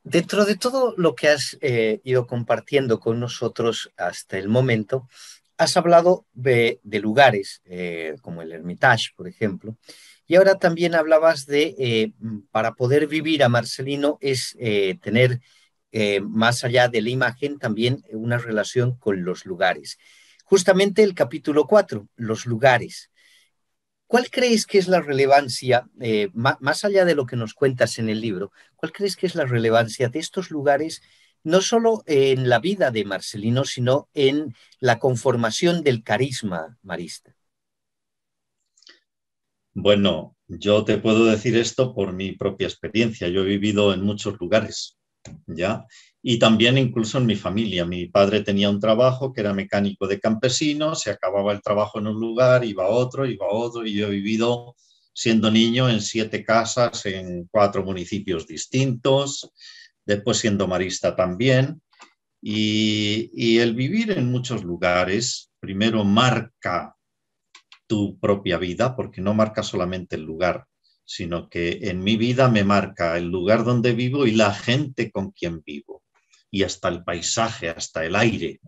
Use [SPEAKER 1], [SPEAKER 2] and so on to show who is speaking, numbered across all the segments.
[SPEAKER 1] Dentro de todo lo que has ido compartiendo con nosotros hasta el momento, has hablado de lugares como el Hermitage, por ejemplo, y ahora también hablabas de, para poder vivir a Marcelino es tener, más allá de la imagen, también una relación con los lugares. Justamente el capítulo 4, los lugares. ¿Cuál crees que es la relevancia, más allá de lo que nos cuentas en el libro, cuál crees que es la relevancia de estos lugares, no solo en la vida de Marcelino, sino en la conformación del carisma marista?
[SPEAKER 2] Bueno, yo te puedo decir esto por mi propia experiencia. Yo he vivido en muchos lugares, ¿ya? Y también incluso en mi familia. Mi padre tenía un trabajo que era mecánico de campesinos, se acababa el trabajo en un lugar, iba a otro, y yo he vivido siendo niño en 7 casas, en 4 municipios distintos, después siendo marista también. Y el vivir en muchos lugares, primero marca tu propia vida, porque no marca solamente el lugar, sino que en mi vida me marca el lugar donde vivo y la gente con quien vivo. Y hasta el paisaje, hasta el aire,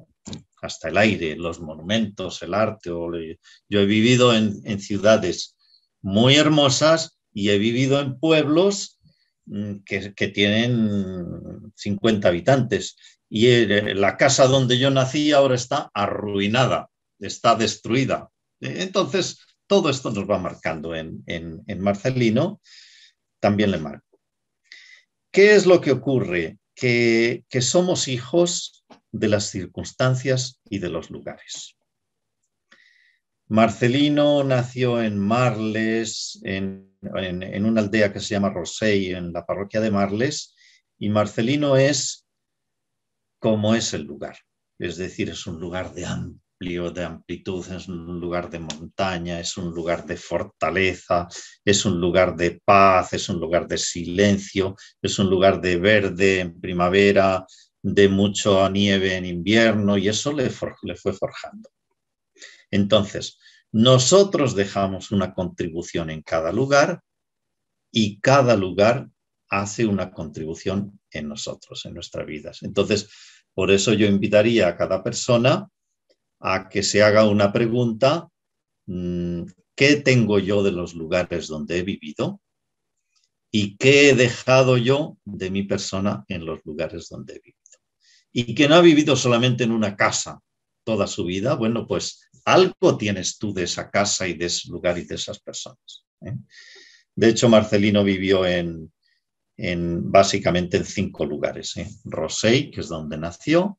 [SPEAKER 2] los monumentos, el arte. Yo he vivido en ciudades muy hermosas y he vivido en pueblos que tienen 50 habitantes. Y la casa donde yo nací ahora está arruinada, está destruida. Entonces, todo esto nos va marcando en Marcelino, también le marco. ¿Qué es lo que ocurre? Que somos hijos de las circunstancias y de los lugares. Marcelino nació en Marles, en una aldea que se llama Rosell, en la parroquia de Marles, y Marcelino es como es el lugar. Es decir, es un lugar de amplitud, es un lugar de montaña, es un lugar de fortaleza, es un lugar de paz, es un lugar de silencio, es un lugar de verde en primavera, de mucha nieve en invierno, y eso le fue forjando. Entonces, nosotros dejamos una contribución en cada lugar y cada lugar hace una contribución en nosotros, en nuestras vidas. Entonces, por eso yo invitaría a cada persona a que se haga una pregunta: ¿qué tengo yo de los lugares donde he vivido? ¿Y qué he dejado yo de mi persona en los lugares donde he vivido? Y que no ha vivido solamente en una casa toda su vida, bueno, pues algo tienes tú de esa casa y de ese lugar y de esas personas, ¿eh? De hecho, Marcelino vivió básicamente en 5 lugares, ¿eh? Rosell, que es donde nació;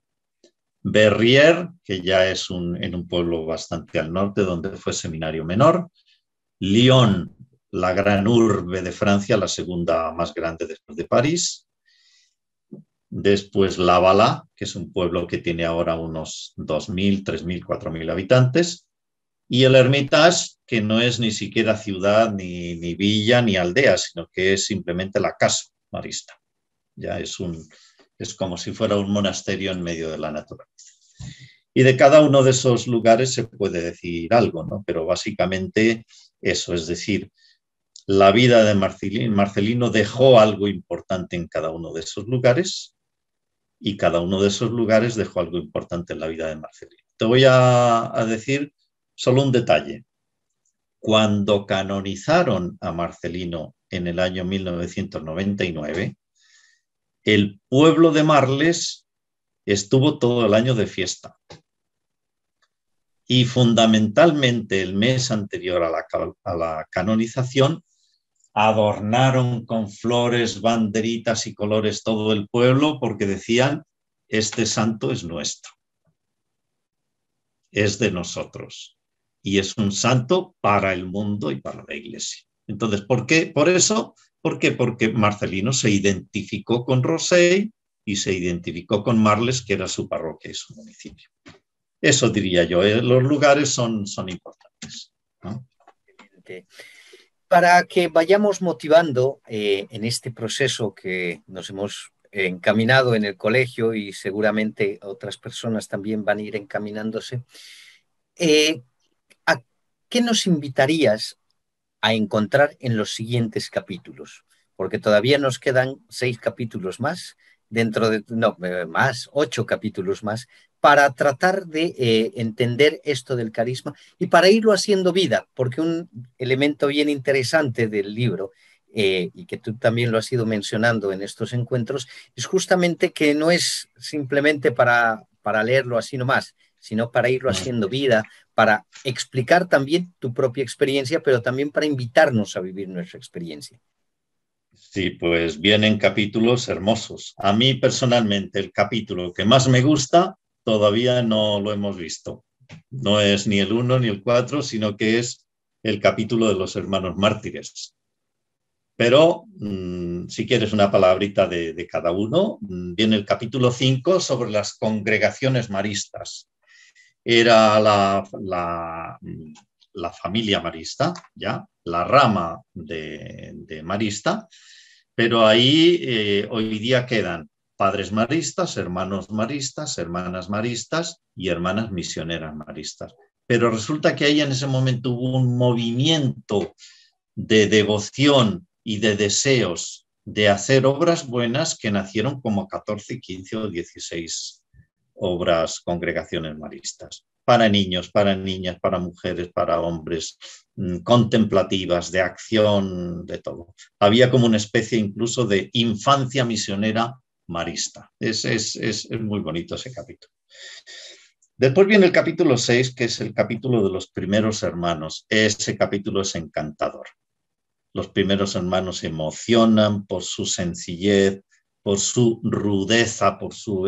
[SPEAKER 2] Verrières, que ya es en un pueblo bastante al norte, donde fue seminario menor; Lyon, la gran urbe de Francia, la segunda más grande después de París; después Lavalá, que es un pueblo que tiene ahora unos 2.000, 3.000, 4.000 habitantes; y el Hermitage, que no es ni siquiera ciudad, ni villa, ni aldea, sino que es simplemente la casa marista. Ya es como si fuera un monasterio en medio de la naturaleza. Y de cada uno de esos lugares se puede decir algo, ¿no? Pero básicamente eso, es decir, la vida de Marcelino dejó algo importante en cada uno de esos lugares, y cada uno de esos lugares dejó algo importante en la vida de Marcelino. Te voy a decir solo un detalle. Cuando canonizaron a Marcelino en el año 1999, el pueblo de Marles estuvo todo el año de fiesta. Y fundamentalmente el mes anterior a la canonización adornaron con flores, banderitas y colores todo el pueblo, porque decían: este santo es nuestro, es de nosotros, y es un santo para el mundo y para la iglesia. Entonces, ¿por qué? Por eso, ¿por qué? Porque Marcelino se identificó con Rosell y se identificó con Marles, que era su parroquia y su municipio. Eso diría yo, los lugares son importantes, ¿no?
[SPEAKER 1] Para que vayamos motivando en este proceso que nos hemos encaminado en el colegio y seguramente otras personas también van a ir encaminándose, eh, ¿a qué nos invitarías a encontrar en los siguientes capítulos? porque todavía nos quedan 6 capítulos más, dentro de, no, más, 8 capítulos más, para tratar de entender esto del carisma y para irlo haciendo vida, porque un elemento bien interesante del libro, y que tú también lo has ido mencionando en estos encuentros, es justamente que no es simplemente para leerlo así nomás, sino para irlo haciendo vida, para explicar también tu propia experiencia, pero también para invitarnos a vivir nuestra experiencia.
[SPEAKER 2] Sí, pues vienen capítulos hermosos. A mí personalmente el capítulo que más me gusta todavía no lo hemos visto. No es ni el 1 ni el 4, sino que es el capítulo de los hermanos mártires. Pero si quieres una palabrita de cada uno, viene el capítulo 5 sobre las congregaciones maristas. Era la familia marista, ¿ya? La rama de marista, pero ahí hoy día quedan padres maristas, hermanas maristas y hermanas misioneras maristas. Pero resulta que ahí en ese momento hubo un movimiento de devoción y de deseos de hacer obras buenas que nacieron como 14, 15 o 16 obras, congregaciones maristas, para niños, para niñas, para mujeres, para hombres, contemplativas, de acción, de todo. Había como una especie incluso de infancia misionera marista. Es muy bonito ese capítulo. Después viene el capítulo 6, que es el capítulo de los primeros hermanos. Ese capítulo es encantador. Los primeros hermanos se emocionan por su sencillez, por su rudeza,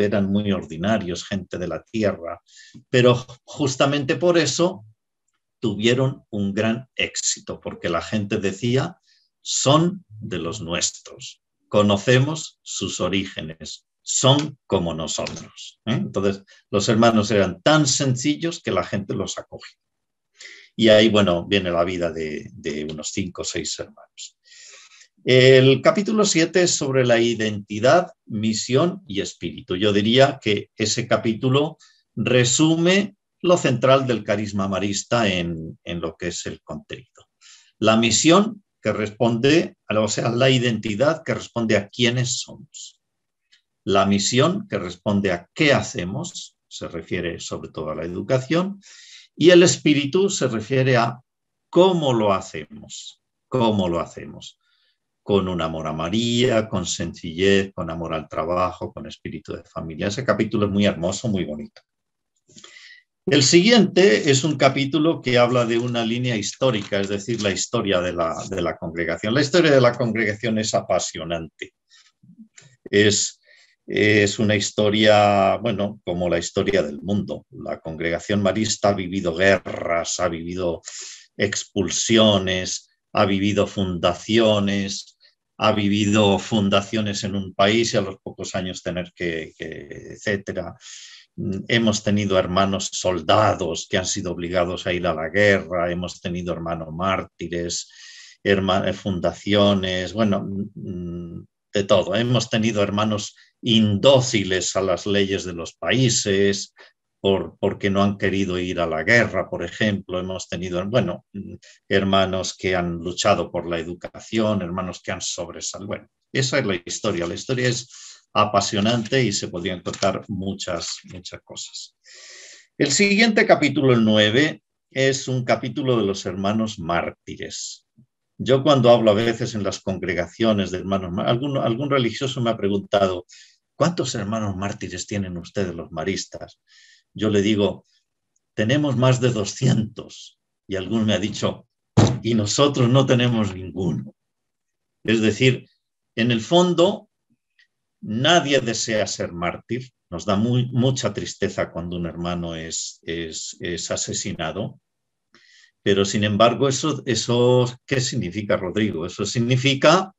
[SPEAKER 2] eran muy ordinarios, gente de la tierra, pero justamente por eso tuvieron un gran éxito, porque la gente decía, son de los nuestros, conocemos sus orígenes, son como nosotros. Entonces, los hermanos eran tan sencillos que la gente los acogió. Y ahí, bueno, viene la vida de unos 5 o 6 hermanos. El capítulo 7 es sobre la identidad, misión y espíritu. Yo diría que ese capítulo resume lo central del carisma marista en lo que es el contenido. La misión que responde, o sea, la identidad que responde a quiénes somos. La misión que responde a qué hacemos, se refiere sobre todo a la educación, y el espíritu se refiere a cómo lo hacemos, con un amor a María, con sencillez, con amor al trabajo, con espíritu de familia. Ese capítulo es muy hermoso, muy bonito. El siguiente es un capítulo que habla de una línea histórica, es decir, la historia de la congregación. La historia de la congregación es apasionante. Es una historia, bueno, como la historia del mundo. La congregación marista ha vivido guerras, ha vivido expulsiones, ha vivido fundaciones, en un país y a los pocos años tener etcétera. Hemos tenido hermanos soldados que han sido obligados a ir a la guerra, hemos tenido hermanos mártires, fundaciones, bueno, de todo. Hemos tenido hermanos indóciles a las leyes de los países, porque no han querido ir a la guerra, por ejemplo. Hemos tenido, bueno, hermanos que han luchado por la educación, hermanos que han sobresalido. Bueno, esa es la historia. La historia es apasionante y se podrían contar muchas cosas. El siguiente capítulo, el 9, es un capítulo de los hermanos mártires. Yo cuando hablo a veces en las congregaciones de hermanos, algún religioso me ha preguntado, ¿cuántos hermanos mártires tienen ustedes los maristas? Yo le digo, tenemos más de 200. Y alguno me ha dicho, y nosotros no tenemos ninguno. Es decir, en el fondo, nadie desea ser mártir. Nos da mucha tristeza cuando un hermano es asesinado. Pero, sin embargo, eso, ¿qué significa, Rodrigo? Eso significa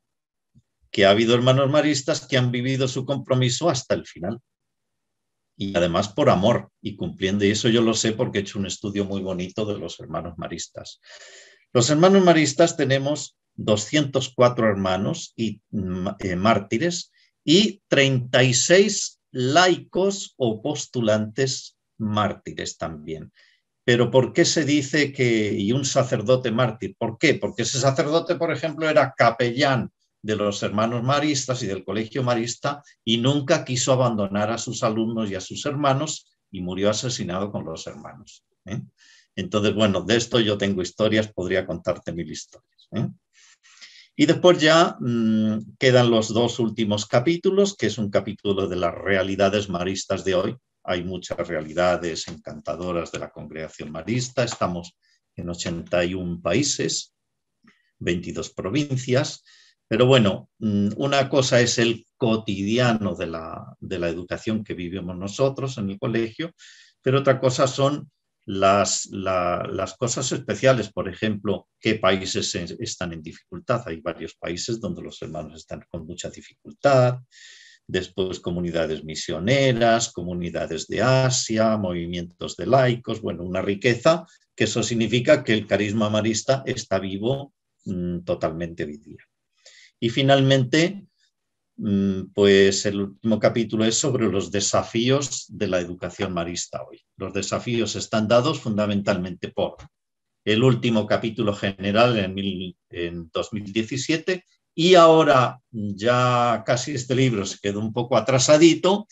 [SPEAKER 2] que ha habido hermanos maristas que han vivido su compromiso hasta el final. Y además por amor y cumpliendo. Y eso yo lo sé porque he hecho un estudio muy bonito de los hermanos maristas. Los hermanos maristas tenemos 204 hermanos y mártires y 36 laicos o postulantes mártires también. Pero ¿por qué se dice y un sacerdote mártir? ¿Por qué? Porque ese sacerdote, por ejemplo, era capellán de los hermanos maristas y del colegio marista y nunca quiso abandonar a sus alumnos y a sus hermanos y murió asesinado con los hermanos. Entonces, bueno, de esto yo tengo historias, podría contarte mil historias. Y después ya quedan los dos últimos capítulos, que es un capítulo de las realidades maristas de hoy. Hay muchas realidades encantadoras de la congregación marista. Estamos en 81 países, 22 provincias. Pero bueno, una cosa es el cotidiano de la educación que vivimos nosotros en el colegio, pero otra cosa son las cosas especiales. Por ejemplo, qué países están en dificultad. Hay varios países donde los hermanos están con mucha dificultad. Después comunidades misioneras, comunidades de Asia, movimientos de laicos, bueno, una riqueza, que eso significa que el carisma marista está vivo totalmente hoy día. Y finalmente, pues el último capítulo es sobre los desafíos de la educación marista hoy. Los desafíos están dados fundamentalmente por el último capítulo general en 2017 y ahora ya casi este libro se quedó un poco atrasadito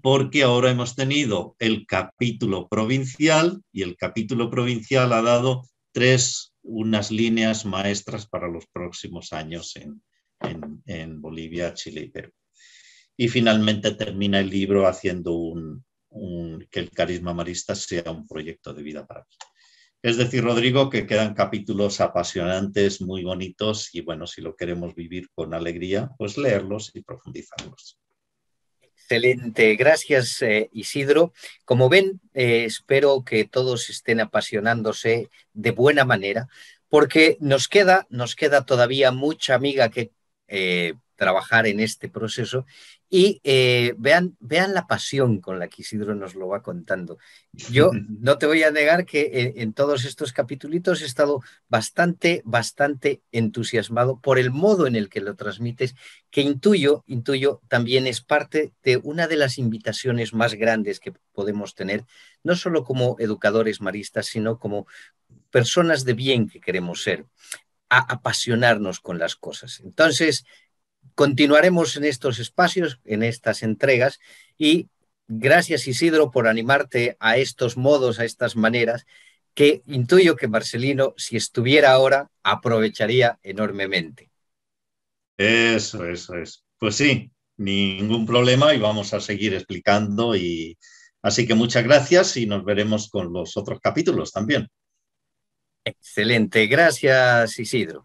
[SPEAKER 2] porque ahora hemos tenido el capítulo provincial y el capítulo provincial ha dado unas líneas maestras para los próximos años en Bolivia, Chile y Perú. Y finalmente termina el libro haciendo que el carisma marista sea un proyecto de vida para mí. Es decir, Rodrigo, que quedan capítulos apasionantes, muy bonitos y bueno, si lo queremos vivir con alegría, pues leerlos y profundizarlos.
[SPEAKER 1] Excelente, gracias Isidro. Como ven, espero que todos estén apasionándose de buena manera, porque nos queda todavía mucha amiga que trabajar en este proceso y vean la pasión con la que Isidro nos lo va contando. Yo no te voy a negar que en todos estos capítulos he estado bastante entusiasmado por el modo en el que lo transmites, que intuyo también es parte de una de las invitaciones más grandes que podemos tener, no solo como educadores maristas, sino como personas de bien que queremos ser, a apasionarnos con las cosas. Entonces, continuaremos en estos espacios, en estas entregas, y gracias Isidro por animarte a estos modos, a estas maneras, que intuyo que Marcelino, si estuviera ahora, aprovecharía enormemente.
[SPEAKER 2] Eso es. Pues sí, ningún problema y vamos a seguir explicando. Así que muchas gracias y nos veremos con los otros capítulos también.
[SPEAKER 1] Excelente, gracias Isidro.